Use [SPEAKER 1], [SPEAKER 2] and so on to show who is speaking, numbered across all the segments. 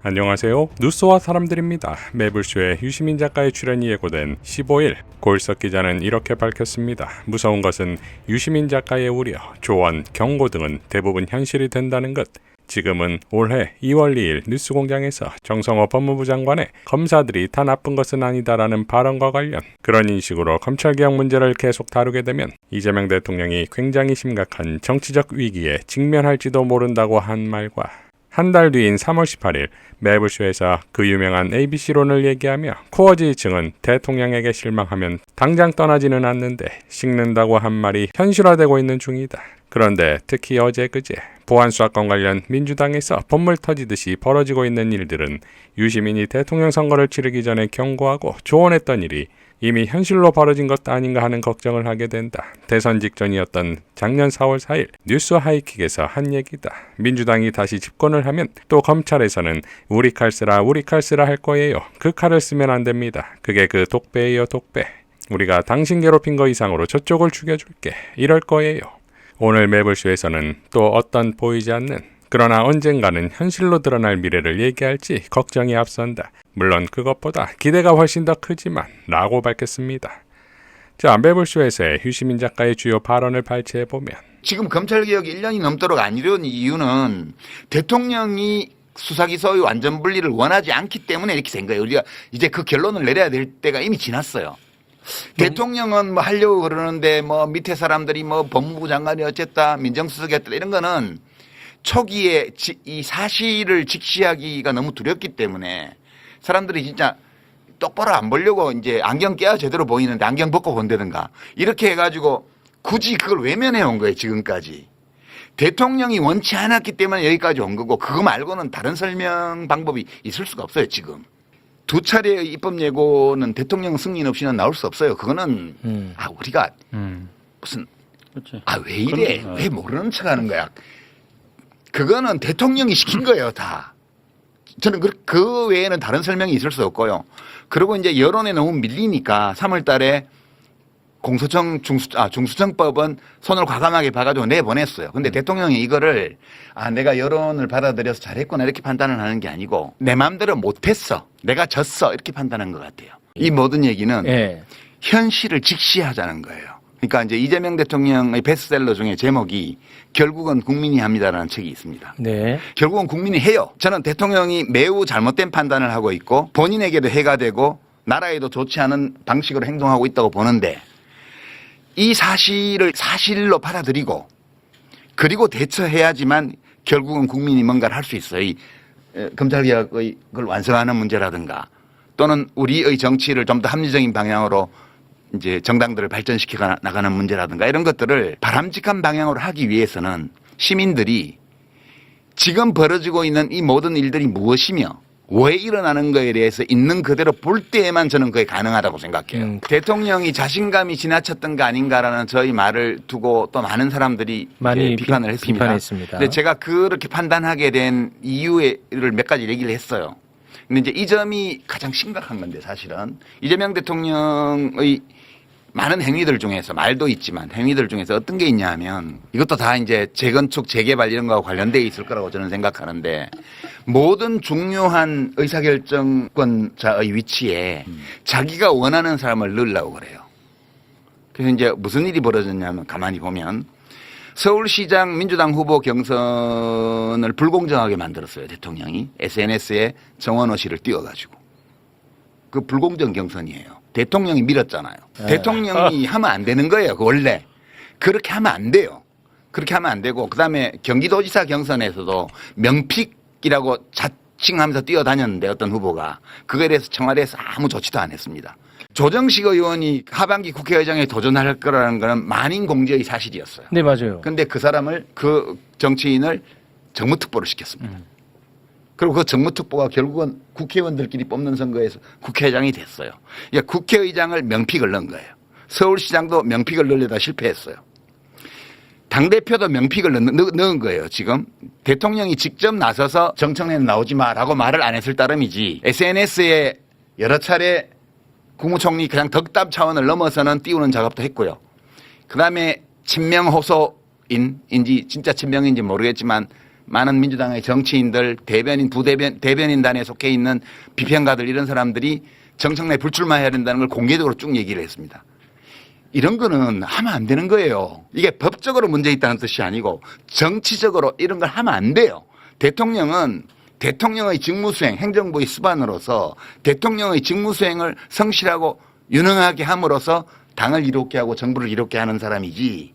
[SPEAKER 1] 안녕하세요. 뉴스와 사람들입니다. 매불쇼에 유시민 작가의 출연이 예고된 15일 골석 기자는 이렇게 밝혔습니다. 무서운 것은 유시민 작가의 우려, 조언, 경고 등은 대부분 현실이 된다는 것. 지금은 올해 2월 2일 뉴스공장에서 정성호 법무부 장관의 검사들이 다 나쁜 것은 아니다라는 발언과 관련 그런 인식으로 검찰개혁 문제를 계속 다루게 되면 이재명 대통령이 굉장히 심각한 정치적 위기에 직면할지도 모른다고 한 말과 한 달 뒤인 3월 18일 매불쇼에서 그 유명한 ABC론을 얘기하며 코어 지지층은 대통령에게 실망하면 당장 떠나지는 않는데 식는다고 한 말이 현실화되고 있는 중이다. 그런데 특히 어제 그제 보안수사권 관련 민주당에서 법물 터지듯이 벌어지고 있는 일들은 유시민이 대통령 선거를 치르기 전에 경고하고 조언했던 일이 이미 현실로 벌어진 것 아닌가 하는 걱정을 하게 된다. 대선 직전이었던 작년 4월 4일 뉴스 하이킥에서 한 얘기다. 민주당이 다시 집권을 하면 또 검찰에서는 우리 칼 쓰라 할 거예요. 그 칼을 쓰면 안 됩니다. 그게 그 독배예요, 독배. 우리가 당신 괴롭힌 거 이상으로 저쪽을 죽여줄게. 이럴 거예요. 오늘 매불쇼에서는 또 어떤 보이지 않는 그러나 언젠가는 현실로 드러날 미래를 얘기할지 걱정이 앞선다. 물론 그것보다 기대가 훨씬 더 크지만 라고 밝혔습니다. 자, 매불쇼에서의 유시민 작가의 주요 발언을 발췌해보면
[SPEAKER 2] 지금 검찰개혁이 1년이 넘도록 안 이루어진 이유는 대통령이 수사기소의 완전 분리를 원하지 않기 때문에 이렇게 된 거예요. 우리가 이제 그 결론을 내려야 될 때가 이미 지났어요. 대통령은 뭐 하려고 그러는데 뭐 밑에 사람들이 뭐 법무부 장관이 어쨌다 민정수석이 했다 이런 거는 초기에 이 사실을 직시하기가 너무 두렵기 때문에 사람들이 진짜 똑바로 안 보려고 이제 안경 껴야 제대로 보이는데 안경 벗고 본다든가 이렇게 해가지고 굳이 그걸 외면해 온 거예요 지금까지. 대통령이 원치 않았기 때문에 여기까지 온 거고 그거 말고는 다른 설명 방법이 있을 수가 없어요 지금. 두 차례의 입법 예고는 대통령 승인 없이는 나올 수 없어요. 그거는 우리가 무슨
[SPEAKER 3] 그렇지.
[SPEAKER 2] 왜 이래 왜 모르는 척하는 거야. 그거는 대통령이 시킨 거예요 다. 저는 그 외에는 다른 설명이 있을 수 없고요. 그리고 이제 여론에 너무 밀리니까 3월 달에 공소청 중수청법은 손을 과감하게 봐가지고 내보냈어요. 근데 대통령이 이거를 내가 여론을 받아들여서 잘했구나 이렇게 판단을 하는 게 아니고 내 마음대로 못했어. 내가 졌어. 이렇게 판단한 것 같아요. 이 모든 얘기는 현실을 직시하자는 거예요. 그러니까 이제 이재명 대통령의 베스트셀러 중에 제목이 결국은 국민이 합니다라는 책이 있습니다.
[SPEAKER 3] 네.
[SPEAKER 2] 결국은 국민이 해요. 저는 대통령이 매우 잘못된 판단을 하고 있고 본인에게도 해가 되고 나라에도 좋지 않은 방식으로 행동하고 있다고 보는데 이 사실을 사실로 받아들이고 그리고 대처해야지만 결국은 국민이 뭔가를 할 수 있어요. 이 검찰개혁의 그걸 완성하는 문제라든가 또는 우리의 정치를 좀 더 합리적인 방향으로 이제 정당들을 발전시켜 나가는 문제라든가 이런 것들을 바람직한 방향으로 하기 위해서는 시민들이 지금 벌어지고 있는 이 모든 일들이 무엇이며 왜 일어나는 거에 대해서 있는 그대로 볼 때에만 저는 그게 가능하다고 생각해요. 대통령이 자신감이 지나쳤던 거 아닌가라는 저희 말을 두고 또 많은 사람들이
[SPEAKER 3] 많이
[SPEAKER 2] 비판을 했습니다.
[SPEAKER 3] 비판했습니다.
[SPEAKER 2] 근데 제가 그렇게 판단하게 된 이유를 몇 가지 얘기를 했어요. 근데 이제 이 점이 가장 심각한 건데 사실은 이재명 대통령의 많은 행위들 중에서 말도 있지만 행위들 중에서 어떤 게 있냐 하면 이것도 다 이제 재건축, 재개발 이런 거하고 관련되어 있을 거라고 저는 생각하는데 모든 중요한 의사결정권자의 위치에 자기가 원하는 사람을 넣으려고 그래요. 그래서 이제 무슨 일이 벌어졌냐면 가만히 보면 서울시장 민주당 후보 경선을 불공정하게 만들었어요. 대통령이 SNS에 정원호 씨를 띄워가지고. 그 불공정 경선이에요. 대통령이 밀었잖아요. 대통령이 하면 안 되는 거예요. 원래. 그렇게 하면 안 돼요. 그렇게 하면 안 되고 그다음에 경기도지사 경선에서도 명픽이라고 자칭하면서 뛰어다녔는데 어떤 후보가 그거에 대해서 청와대에서 아무 조치도 안 했습니다. 조정식 의원이 하반기 국회의장에 도전할 거라는 거는 만인 공지의 사실이었어요.
[SPEAKER 3] 네, 맞아요.
[SPEAKER 2] 근데 그 사람을 그 정치인을 정무특보를 시켰습니다. 그리고 그 정무특보가 결국은 국회의원들끼리 뽑는 선거에서 국회의장이 됐어요. 그러니까 국회의장을 명픽을 넣은 거예요. 서울시장도 명픽을 넣으려다 실패했어요. 당대표도 명픽을 넣은 거예요. 지금 대통령이 직접 나서서 정청래는 나오지 마라고 말을 안 했을 따름이지 SNS에 여러 차례 국무총리 그냥 덕담 차원을 넘어서는 띄우는 작업도 했고요. 그다음에 친명 호소인지 진짜 친명인지 모르겠지만 많은 민주당의 정치인들, 대변인, 대변인단에 속해 있는 비평가들 이런 사람들이 정청래 불출마해야 된다는 걸 공개적으로 쭉 얘기를 했습니다. 이런 거는 하면 안 되는 거예요. 이게 법적으로 문제 있다는 뜻이 아니고 정치적으로 이런 걸 하면 안 돼요. 대통령은 대통령의 직무수행, 행정부의 수반으로서 대통령의 직무수행을 성실하고 유능하게 함으로써 당을 이롭게 하고 정부를 이롭게 하는 사람이지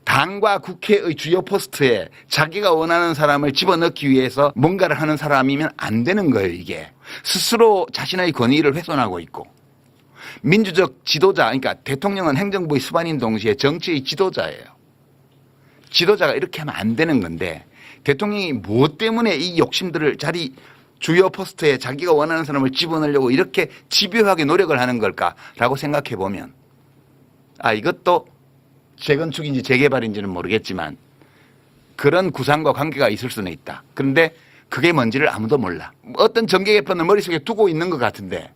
[SPEAKER 2] 당과 국회의 주요 포스트에 자기가 원하는 사람을 집어넣기 위해서 뭔가를 하는 사람이면 안 되는 거예요, 이게. 스스로 자신의 권위를 훼손하고 있고. 민주적 지도자, 그러니까 대통령은 행정부의 수반인 동시에 정치의 지도자예요. 지도자가 이렇게 하면 안 되는 건데 대통령이 무엇 때문에 이 욕심들을 주요 포스트에 자기가 원하는 사람을 집어넣으려고 이렇게 집요하게 노력을 하는 걸까라고 생각해 보면 이것도 재건축인지 재개발인지는 모르겠지만 그런 구상과 관계가 있을 수는 있다. 그런데 그게 뭔지를 아무도 몰라. 어떤 정계 개편을 머릿속에 두고 있는 것 같은데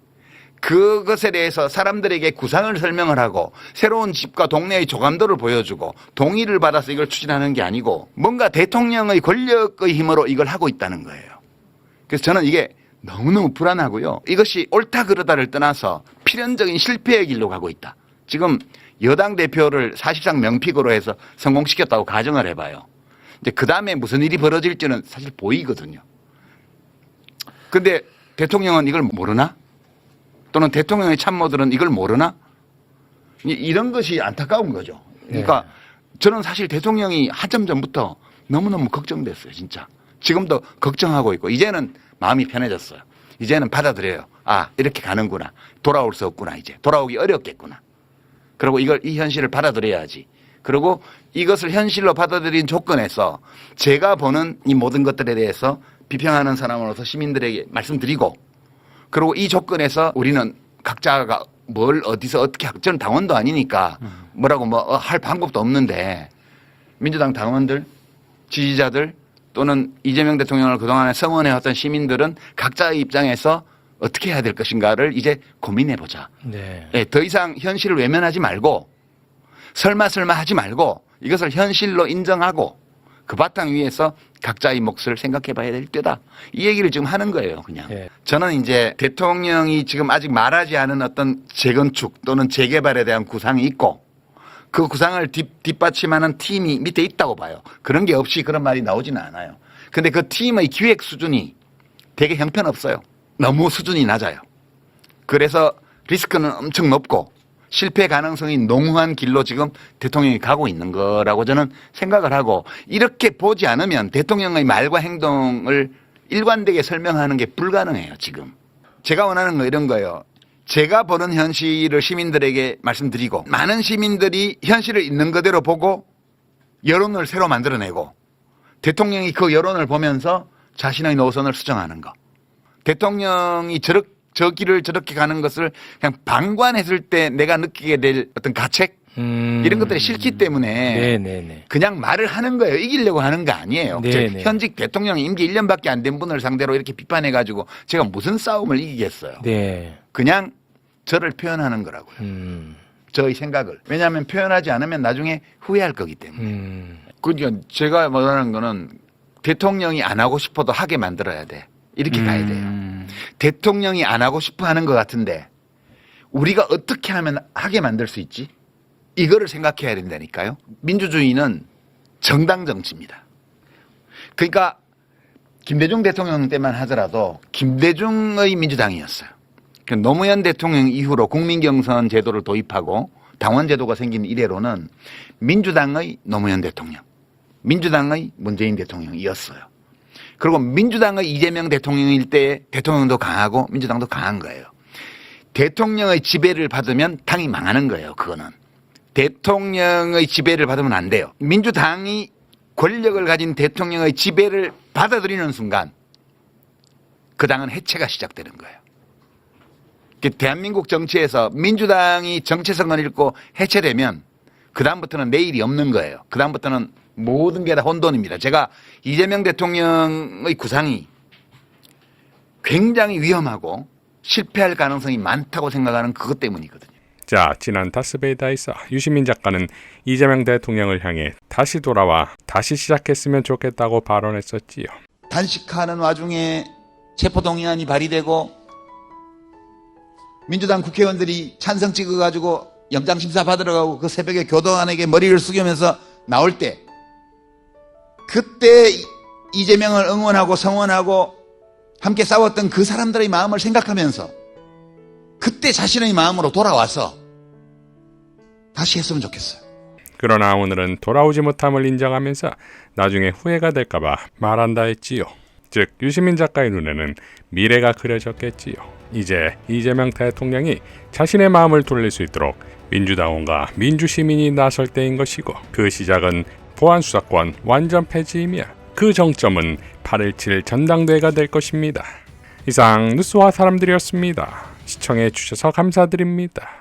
[SPEAKER 2] 그것에 대해서 사람들에게 구상을 설명을 하고 새로운 집과 동네의 조감도를 보여주고 동의를 받아서 이걸 추진하는 게 아니고 뭔가 대통령의 권력의 힘으로 이걸 하고 있다는 거예요. 그래서 저는 이게 너무너무 불안하고요. 이것이 옳다 그르다를 떠나서 필연적인 실패의 길로 가고 있다. 지금 여당 대표를 사실상 명픽으로 해서 성공시켰다고 가정을 해봐요. 이제 그 다음에 무슨 일이 벌어질지는 사실 보이거든요. 근데 대통령은 이걸 모르나? 또는 대통령의 참모들은 이걸 모르나? 이런 것이 안타까운 거죠. 그러니까 저는 사실 대통령이 한참 전부터 너무너무 걱정됐어요, 진짜. 지금도 걱정하고 있고 이제는 마음이 편해졌어요. 이제는 받아들여요. 이렇게 가는구나. 돌아올 수 없구나. 이제 돌아오기 어렵겠구나. 그리고 이 현실을 받아들여야지. 그리고 이것을 현실로 받아들인 조건에서 제가 보는 이 모든 것들에 대해서 비평하는 사람으로서 시민들에게 말씀드리고 그리고 이 조건에서 우리는 각자가 뭘 어디서 어떻게 저는 당원도 아니니까 뭐라고 할 방법도 없는데 민주당 당원들, 지지자들 또는 이재명 대통령을 그동안에 성원해왔던 시민들은 각자의 입장에서 어떻게 해야 될 것인가를 이제 고민해보자.
[SPEAKER 3] 네.
[SPEAKER 2] 더 이상 현실을 외면하지 말고 설마 하지 말고 이것을 현실로 인정하고 그 바탕 위에서 각자의 몫을 생각해 봐야 될 때다. 이 얘기를 지금 하는 거예요, 그냥.
[SPEAKER 3] 네.
[SPEAKER 2] 저는 이제 대통령이 지금 아직 말하지 않은 어떤 재건축 또는 재개발에 대한 구상이 있고 그 구상을 뒷받침하는 팀이 밑에 있다고 봐요. 그런 게 없이 그런 말이 나오지는 않아요. 근데 그 팀의 기획 수준이 되게 형편없어요. 너무 수준이 낮아요. 그래서 리스크는 엄청 높고 실패 가능성이 농후한 길로 지금 대통령이 가고 있는 거라고 저는 생각을 하고 이렇게 보지 않으면 대통령의 말과 행동을 일관되게 설명하는 게 불가능해요, 지금. 제가 원하는 거 이런 거예요. 제가 보는 현실을 시민들에게 말씀드리고 많은 시민들이 현실을 있는 그대로 보고 여론을 새로 만들어내고 대통령이 그 여론을 보면서 자신의 노선을 수정하는 거. 대통령이 저 길을 저렇게 가는 것을 그냥 방관했을 때 내가 느끼게 될 어떤 가책 이런 것들이 싫기 때문에
[SPEAKER 3] 네네네.
[SPEAKER 2] 그냥 말을 하는 거예요. 이기려고 하는 거 아니에요.
[SPEAKER 3] 네네.
[SPEAKER 2] 현직 대통령이 임기 1년밖에 안 된 분을 상대로 이렇게 비판해가지고 제가 무슨 싸움을 이기겠어요.
[SPEAKER 3] 네.
[SPEAKER 2] 그냥 저를 표현하는 거라고요. 저의 생각을. 왜냐하면 표현하지 않으면 나중에 후회할 거기 때문에. 그러니까 제가 말하는 거는 대통령이 안 하고 싶어도 하게 만들어야 돼. 이렇게 가야 돼요. 대통령이 안 하고 싶어 하는 것 같은데 우리가 어떻게 하면 하게 만들 수 있지? 이거를 생각해야 된다니까요. 민주주의는 정당 정치입니다. 그러니까 김대중 대통령 때만 하더라도 김대중의 민주당이었어요. 노무현 대통령 이후로 국민경선 제도를 도입하고 당원 제도가 생긴 이래로는 민주당의 노무현 대통령, 민주당의 문재인 대통령이었어요. 그리고 민주당의 이재명 대통령일 때 대통령도 강하고 민주당도 강한 거예요. 대통령의 지배를 받으면 당이 망하는 거예요. 그거는. 대통령의 지배를 받으면 안 돼요. 민주당이 권력을 가진 대통령의 지배를 받아들이는 순간 그 당은 해체가 시작되는 거예요. 대한민국 정치에서 민주당이 정체성을 잃고 해체되면 그다음부터는 내일이 없는 거예요. 그다음부터는 모든 게 다 혼돈입니다. 제가 이재명 대통령의 구상이 굉장히 위험하고 실패할 가능성이 많다고 생각하는 그것 때문이거든요.
[SPEAKER 1] 자, 지난 다스베이다에서 유시민 작가는 이재명 대통령을 향해 다시 돌아와 다시 시작했으면 좋겠다고 발언했었지요.
[SPEAKER 2] 단식하는 와중에 체포동의안이 발의되고 민주당 국회의원들이 찬성 찍어가지고 영장심사 받으러 가고 그 새벽에 교도관에게 머리를 숙이면서 나올 때 그때 이재명을 응원하고 성원하고 함께 싸웠던 그 사람들의 마음을 생각하면서 그때 자신의 마음으로 돌아와서 다시 했으면 좋겠어요.
[SPEAKER 1] 그러나 오늘은 돌아오지 못함을 인정하면서 나중에 후회가 될까봐 말한다 했지요. 즉 유시민 작가의 눈에는 미래가 그려졌겠지요. 이제 이재명 대통령이 자신의 마음을 돌릴 수 있도록 민주당원과 민주시민이 나설 때인 것이고 그 시작은 보안수사권 완전 폐지이며 그 정점은 8.17 전당대회가 될 것입니다. 이상 뉴스와 사람들이었습니다. 시청해 주셔서 감사드립니다.